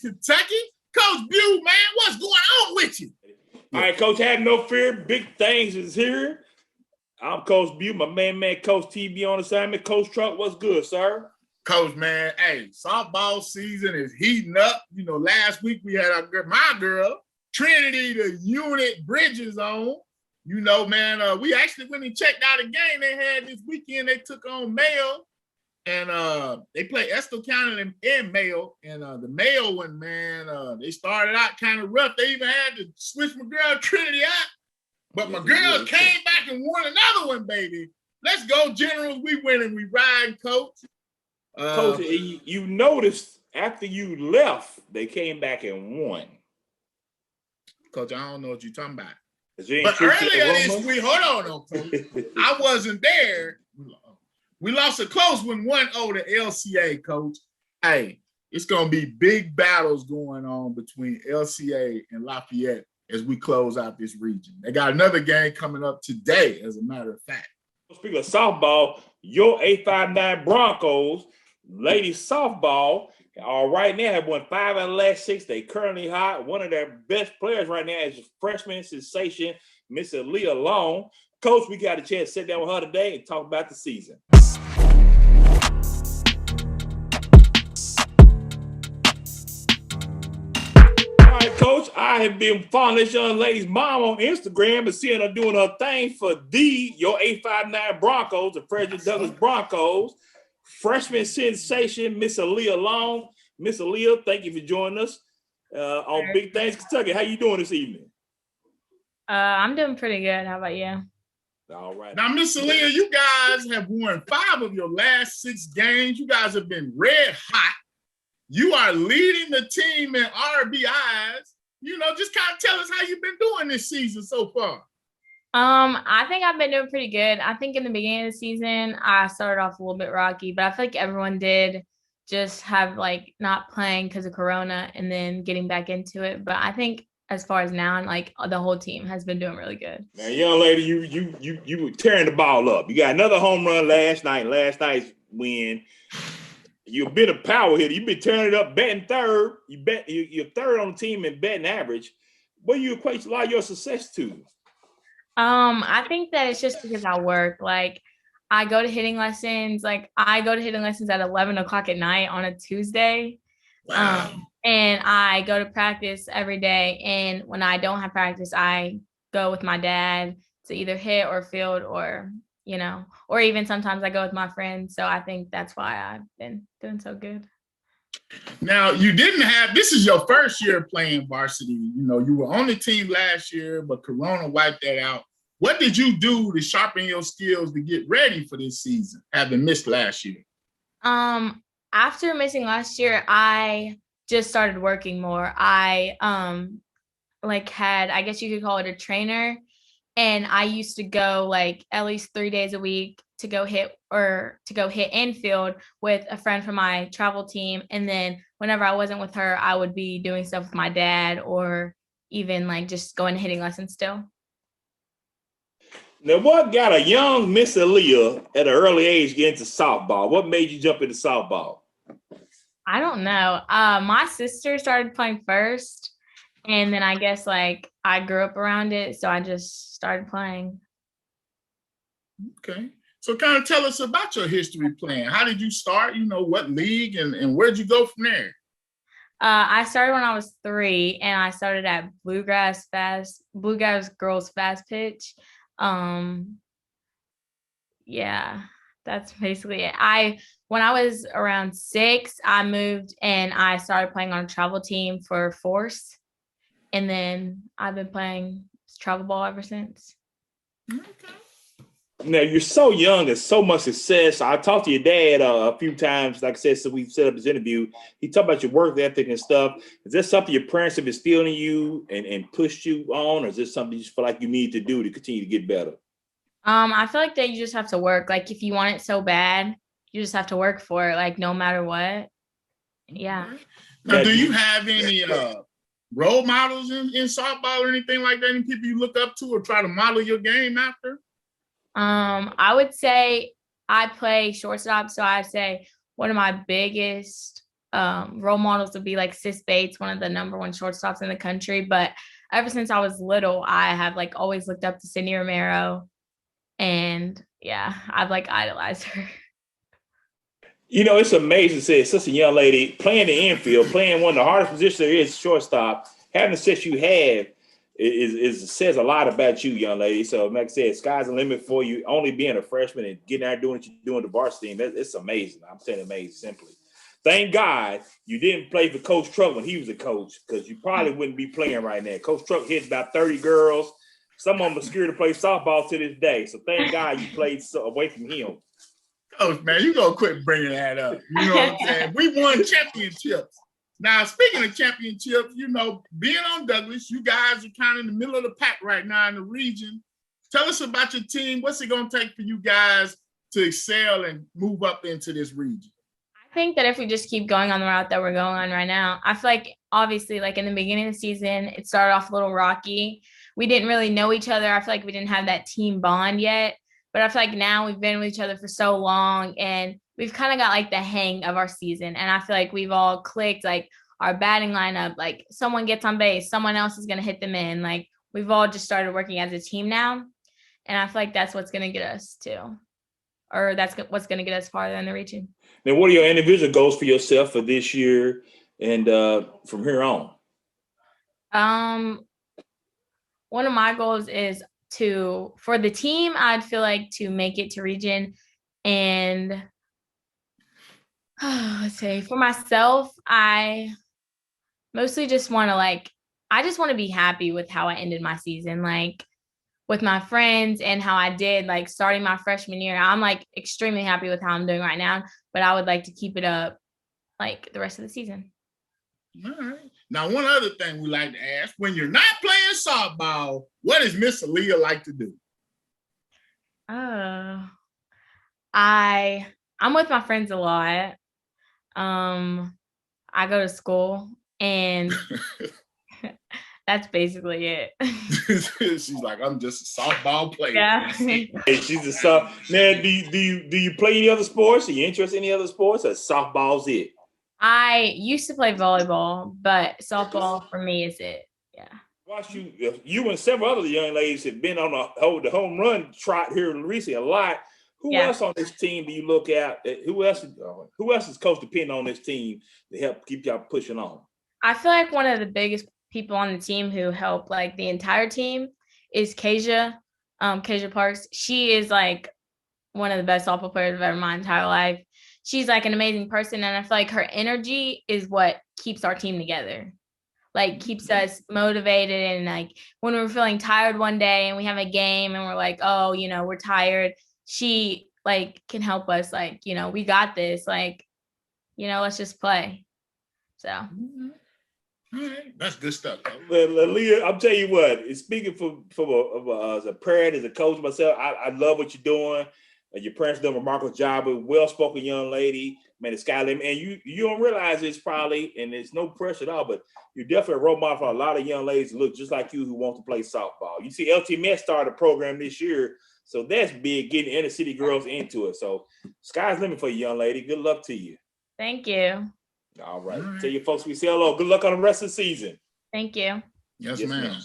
Kentucky. Coach Bew, man, what's going on with you? All right, Coach, have no fear. Big things is here. I'm Coach Bew, my man, Coach TB on assignment. Coach Trump, what's good, sir? Coach, man, hey, softball season is heating up. You know, last week we had my girl, Trinity, the unit Bridges on. You know, man, we actually went and checked out a game they had this weekend. They took on Mayo, and they played Estill County and Mayo. And the Mayo one, man, they started out kind of rough. They even had to switch my girl Trinity out. But my girls came back and won another one, baby. Let's go, Generals. We winning. We riding, Coach. Coach, you noticed after you left, they came back and won. Coach, I don't know what you're talking about. But earlier this week, hold on, Coach. I wasn't there. We lost a close one 1-0 to LCA, Coach. Hey, it's going to be big battles going on between LCA and Lafayette as we close out this region. They got another game coming up today, as a matter of fact. Speaking of softball, your 859 Broncos, ladies softball, right now have won 5 out of the last 6. They currently hot. One of their best players right now is freshman sensation, Miss Aaliyah Long. Coach, we got a chance to sit down with her today and talk about the season. All right, Coach, I have been following this young lady's mom on Instagram and seeing her doing her thing for your 859 Broncos, the Frederick Douglass Broncos. Freshman sensation, Miss Aaliyah Long. Miss Aaliyah, thank you for joining us on Big Things Kentucky. How you doing this evening? I'm doing pretty good. How about you? All right. Now, Miss Aaliyah, you guys have won 5 of your last 6 games. You guys have been red hot. You are leading the team in RBIs. You know, just kind of tell us how you've been doing this season so far. I think I've been doing pretty good. I think in the beginning of the season, I started off a little bit rocky, but I feel like everyone did just have like not playing because of Corona and then getting back into it. But I think as far as now, like the whole team has been doing really good. Now, young lady, you were tearing the ball up. You got another home run last night. Last night's win. You've been a power hitter. You've been turning it up, batting third. You're third on the team in batting average. What do you equate a lot of your success to? I think that it's just because I work. Like, I go to hitting lessons. Like, I go to hitting lessons at 11 o'clock at night on a Tuesday. Wow. And I go to practice every day. And when I don't have practice, I go with my dad to either hit or field or, you know, or even sometimes I go with my friends. So I think that's why I've been doing so good. Now, this is your first year playing varsity. You know, you were on the team last year, but Corona wiped that out. What did you do to sharpen your skills to get ready for this season, having missed last year? After missing last year, I just started working more. I had, I guess you could call it a trainer. And I used to go like at least 3 days a week to go hit and field with a friend from my travel team. And then whenever I wasn't with her, I would be doing stuff with my dad or even like just going to hitting lessons still. Now, what got a young Miss Aaliyah at an early age get into softball? What made you jump into softball? I don't know. My sister started playing first. And then I guess like I grew up around it. So I just started playing. Okay. So kind of tell us about your history playing. How did you start? You know, what league and where'd you go from there? I started when I was 3 and I started at Bluegrass Girls Fast Pitch. Yeah, that's basically it. When I was around 6, I moved and I started playing on a travel team for Force. And then I've been playing travel ball ever since. Okay. Now, you're so young and so much success. I talked to your dad a few times, like I said, so we set up this interview. He talked about your work ethic and stuff. Is that something your parents have instilled in you and pushed you on, or is this something you just feel like you need to do to continue to get better? I feel like that you just have to work. Like, if you want it so bad, you just have to work for it, like, no matter what. Yeah. Now, do you have any role models in softball or anything like that? Any people you look up to or try to model your game after? I would say I play shortstop, so I'd say one of my biggest role models would be like Sis Bates, one of the #1 shortstops in the country. But ever since I was little, I have like always looked up to Cindy Romero, and yeah, I've like idolized her. You know, it's amazing to see such a young lady playing the infield, playing one of the hardest positions there is, shortstop. Having the success you have is says a lot about you, young lady. So, like I said, sky's the limit for you. Only being a freshman and getting out doing what you're doing the varsity team, it's amazing. I'm saying amazing, simply. Thank God you didn't play for Coach Truck when he was a coach, because you probably wouldn't be playing right now. Coach Truck hit about 30 girls. Some of them are scared to play softball to this day. So thank God you played away from him. Coach, man, you gonna quit bringing that up. You know what I'm saying? We won championships. Now, speaking of championships, you know, being on Douglas, you guys are kind of in the middle of the pack right now in the region. Tell us about your team. What's it gonna take for you guys to excel and move up into this region? I think that if we just keep going on the route that we're going on right now, I feel like obviously like in the beginning of the season, it started off a little rocky. We didn't really know each other. I feel like we didn't have that team bond yet. But I feel like now we've been with each other for so long and we've kind of got like the hang of our season. And I feel like we've all clicked, like our batting lineup, like someone gets on base, someone else is going to hit them in. Like we've all just started working as a team now. And I feel like that's what's going to get us that's what's going to get us farther in the region. Now, what are your individual goals for yourself for this year and from here on? One of my goals is for the team, I'd feel like to make it to region. And let's say for myself, I mostly just want to I just want to be happy with how I ended my season, like with my friends and how I did, like starting my freshman year. I'm like extremely happy with how I'm doing right now, but I would like to keep it up like the rest of the season. All right. Now, one other thing we like to ask, when you're not playing softball, what does Miss Aaliyah like to do? I'm with my friends a lot. I go to school and that's basically it. She's like, I'm just a softball player. Yeah. Hey, she's a soft. Now, do you play any other sports? Are you interested in any other sports? Or softball's it? I used to play volleyball, but softball for me is it. Yeah. Watch you and several other young ladies have been on the home run trot here recently a lot. Who else on this team do you look at? Who else is coach depending on this team to help keep y'all pushing on? I feel like one of the biggest people on the team who help like the entire team is Kasia Parks. She is like one of the best softball players I've ever in my entire life. She's like an amazing person, and I feel like her energy is what keeps our team together. Like keeps us motivated, and like when we're feeling tired one day and we have a game and we're like, oh, you know, we're tired, she like can help us, like, you know, we got this, like, you know, let's just play. So All right. That's good stuff. Well, Aaliyah, I'm telling you what, speaking as a parent, as a coach myself, I love what you're doing. Your parents done a remarkable job. A well-spoken young lady, man, the sky limit. And you don't realize it's probably, and it's no pressure at all, but you're definitely a role model for a lot of young ladies who look just like you who want to play softball. You see LTMS started a program this year, so that's big, getting inner city girls into it. So sky's limit for you, young lady. Good luck to you. thank you. All right. Tell your folks we say hello. Good luck on the rest of the season. Thank you. Yes, ma'am.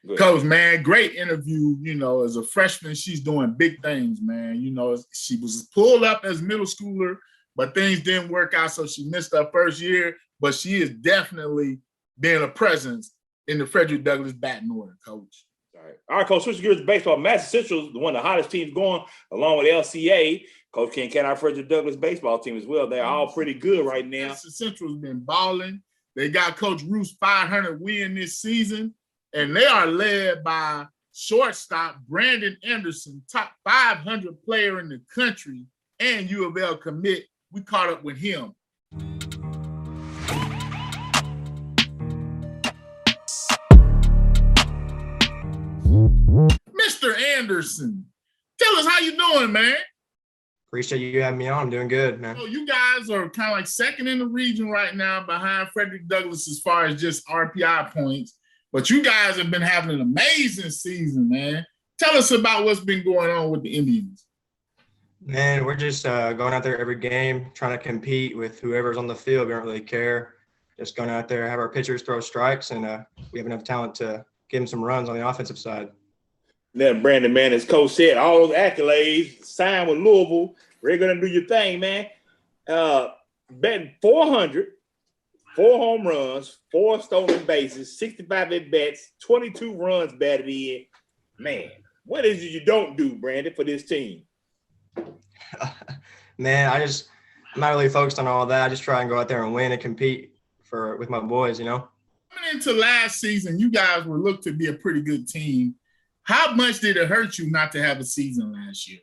Good. Coach, man, great interview. You know, as a freshman, she's doing big things, man. You know, she was pulled up as middle schooler, but things didn't work out, so she missed her first year. But she is definitely being a presence in the Frederick Douglass batting order, Coach. All right, Coach, switch gears to baseball. Madison Central is one of the hottest teams going, along with LCA. Coach can't count our Frederick Douglass baseball team as well. They're all pretty good right now. Madison Central's been balling. They got Coach Roos' 500 win this season, and they are led by shortstop Brandon Anderson, top 500 player in the country, and U of L commit. We caught up with him. Mr. Anderson, tell us how you doing, man. Appreciate you having me on. I'm doing good, man. So you guys are kind of like second in the region right now behind Frederick Douglass as far as just RPI points. But you guys have been having an amazing season, man. Tell us about what's been going on with the Indians. Man, we're just going out there every game, trying to compete with whoever's on the field. We don't really care. Just going out there, have our pitchers throw strikes, and we have enough talent to give them some runs on the offensive side. Then Brandon, man, as Coach said, all those accolades, signed with Louisville, we're gonna do your thing, man. Betting 400, 4 home runs, 4 stolen bases, 65 at bats, 22 runs batted in. Man, what is it you don't do, Brandon, for this team? Man, I'm not really focused on all that. I just try and go out there and win and compete with my boys, you know. Coming into last season, you guys were looked to be a pretty good team. How much did it hurt you not to have a season last year?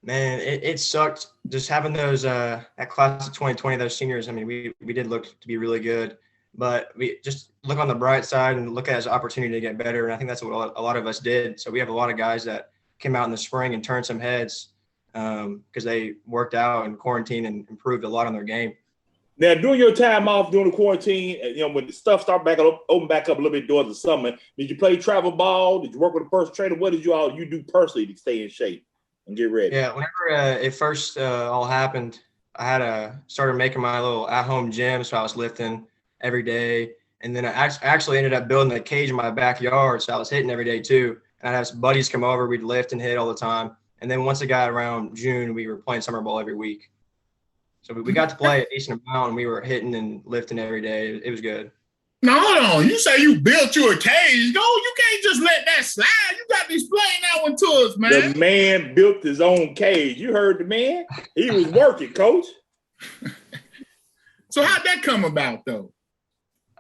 Man, it sucked just having those that class of 2020, those seniors. I mean, we did look to be really good, but we just look on the bright side and look at it as an opportunity to get better. And I think that's what a lot of us did. So we have a lot of guys that came out in the spring and turned some heads because they worked out in quarantine and improved a lot on their game. Now, during your time off during the quarantine, when the stuff started open back up a little bit during the summer, did you play travel ball? Did you work with a personal trainer? What did you do personally to stay in shape and get ready? Yeah, whenever it first all happened, I started making my little at-home gym, so I was lifting every day. And then I actually ended up building a cage in my backyard, so I was hitting every day too. And I'd have some buddies come over, we'd lift and hit all the time. And then once it got around June, we were playing summer ball every week. So we got to play a decent amount, and we were hitting and lifting every day. It was good. Now, hold on. You say you built you a cage. No, you can't just let that slide. You got to explain that one to us, man. The man built his own cage. You heard the man? He was working, Coach. So how'd that come about, though?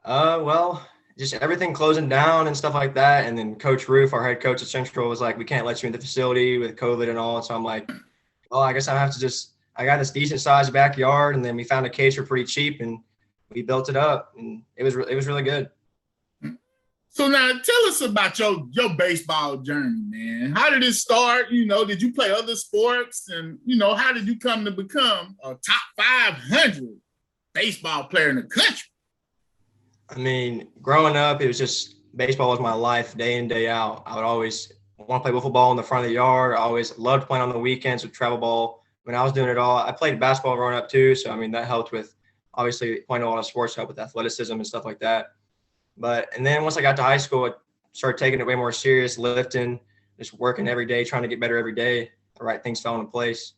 Well, just everything closing down and stuff like that. And then Coach Roof, our head coach at Central, was like, we can't let you in the facility with COVID and all. So I'm like, well, I guess I have to I got this decent sized backyard, and then we found a cage for pretty cheap, and we built it up, and it was really good. So now tell us about your baseball journey, man. How did it start? Did you play other sports? And, how did you come to become a top 500 baseball player in the country? I mean, growing up, it was just baseball was my life day in, day out. I would always want to play wiffle ball in the front of the yard. I always loved playing on the weekends with travel ball. When I was doing it all, I played basketball growing up too. So, I mean, that helped with obviously playing a lot of sports, helped with athleticism and stuff like that. And then once I got to high school, I started taking it way more serious, lifting, just working every day, trying to get better every day. The right things fell into place.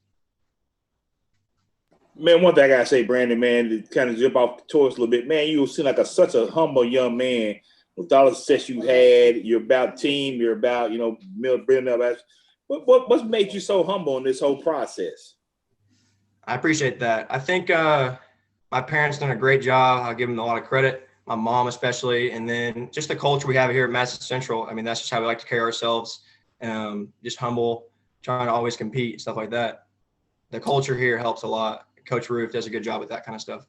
Man, one thing I gotta say, Brandon, man, to kind of jump off the toes a little bit, man, you seem like such a humble young man with all the success you had. You're about team, you're about, building up. What's made you so humble in this whole process? I appreciate that. I think my parents done a great job. I'll give them a lot of credit, my mom especially, and then just the culture we have here at Madison Central. I mean, that's just how we like to carry ourselves, just humble, trying to always compete, stuff like that. The culture here helps a lot. Coach Roof does a good job with that kind of stuff.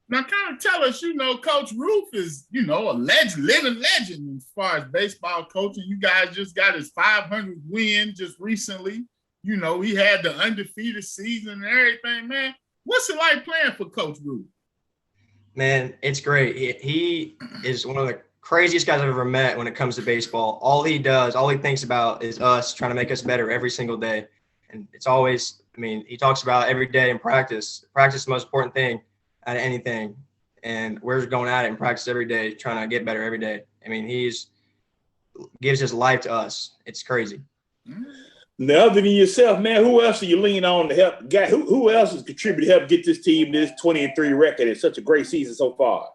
Now, kind of tell us, Coach Roof is, a living legend as far as baseball coaching. You guys just got his 500th win just recently. He had the undefeated season and everything, man. What's it like playing for Coach Roof? Man, it's great. He is one of the craziest guys I've ever met when it comes to baseball. All he thinks about is us, trying to make us better every single day. And it's always, he talks about every day in practice. Practice is the most important thing out of anything. And we're just going at it in practice every day, trying to get better every day. Gives his life to us. It's crazy. Now, other than yourself, man, who else are you leaning on to help? Who else has contributed to help get this team this 20-3 record and such a great season so far?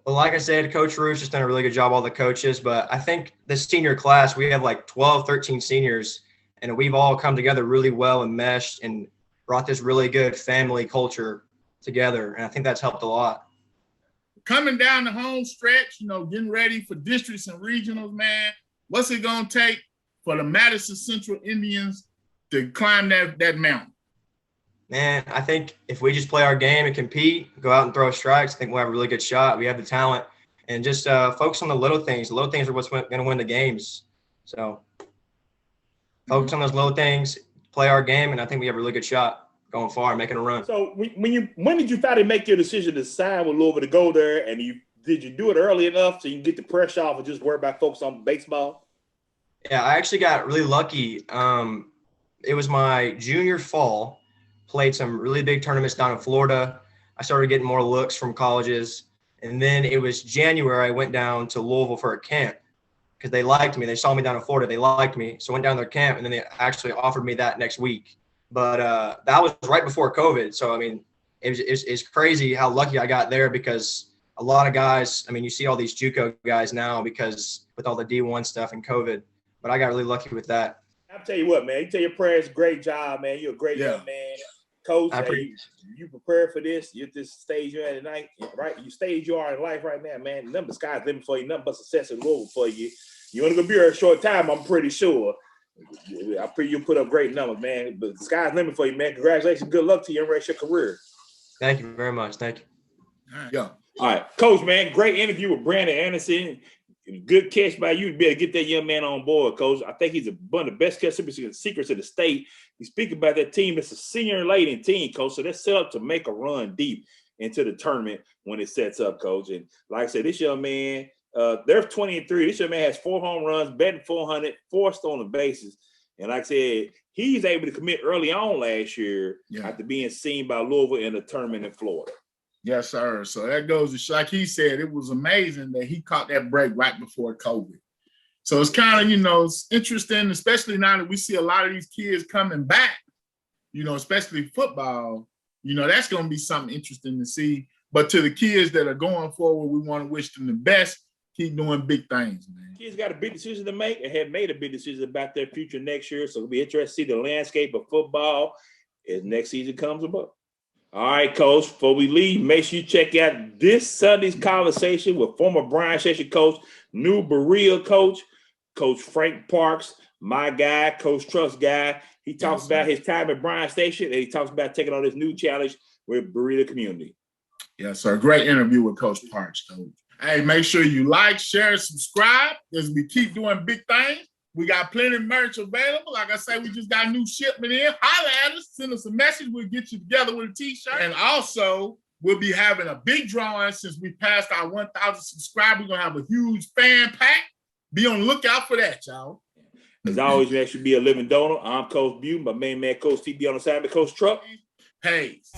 Well, like I said, Coach Roof's just done a really good job, all the coaches. But I think this senior class, we have like 12, 13 seniors, and we've all come together really well and meshed and brought this really good family culture together. And I think that's helped a lot. Coming down the home stretch, getting ready for districts and regionals, man, what's it going to take for the Madison Central Indians to climb that mountain? Man, I think if we just play our game and compete, go out and throw strikes, I think we'll have a really good shot. We have the talent, and just focus on the little things. The little things are what's going to win the games. So focus on those little things, play our game, and I think we have a really good shot going far, making a run. So when did you finally make your decision to sign with Louisville to go there, and did you do it early enough so you can get the pressure off and just worry about focus on baseball? Yeah, I actually got really lucky. it was my junior fall, played some really big tournaments down in Florida. I started getting more looks from colleges. And then it was January, I went down to Louisville for a camp because they liked me. They saw me down in Florida. They liked me. So I went down to their camp, and then they actually offered me that next week. But that was right before COVID. So, I mean, it's crazy how lucky I got there because a lot of guys, I mean, you see all these JUCO guys now because with all the D1 stuff and COVID, but I got really lucky with that. I'll tell you what, man. You tell your prayers, great job, man. You're a great young man. Coach, you prepared for this. You're at this stage you're at tonight, right? You stage you are in life right now, man. Nothing but sky's limit for you. Nothing but success and Louisville for you. You're only going to be here a short time, I'm pretty sure. I pray you put up great numbers, man. But the sky's limit for you, man. Congratulations. Good luck to you and rest your career. Thank you very much. Thank you. Yeah. All right, Coach, man. Great interview with Brandon Anderson. Good catch by you to be able to get that young man on board, Coach. I think he's one of the best kept secrets of the state. You speak about that team. It's a senior laden team, Coach. So they're set up to make a run deep into the tournament when it sets up, Coach. And like I said, this young man, they're 20-3. This young man has 4 home runs, batting 400, 4 stolen bases. And like I said, he's able to commit early on last year after being seen by Louisville in the tournament in Florida. Yes, sir. So that goes to show, like he said, it was amazing that he caught that break right before COVID. So it's kind of, it's interesting, especially now that we see a lot of these kids coming back, especially football, that's going to be something interesting to see. But to the kids that are going forward, we want to wish them the best. Keep doing big things, man. Kids got a big decision to make and have made a big decision about their future next year. So it'll be interesting to see the landscape of football as next season comes about. All right, Coach, before we leave, make sure you check out this Sunday's conversation with former Bryan Station coach, new Berea coach, Coach Frank Parks, my guy, Coach Trust guy. He talks about his time at Bryan Station, and he talks about taking on this new challenge with Berea community. Yes, sir. Great interview with Coach Parks, Coach. Hey, make sure you like, share, subscribe as we keep doing big things. We got plenty of merch available. Like I say, we just got new shipment in. Holla at us. Send us a message. We'll get you together with a T-shirt. And also, we'll be having a big drawing since we passed our 1,000 subscribers. We're going to have a huge fan pack. Be on the lookout for that, y'all. As always, man, should be a living donor. I'm Coach Bew. My main man, Coach TB on the side of Coach Truck. Peace.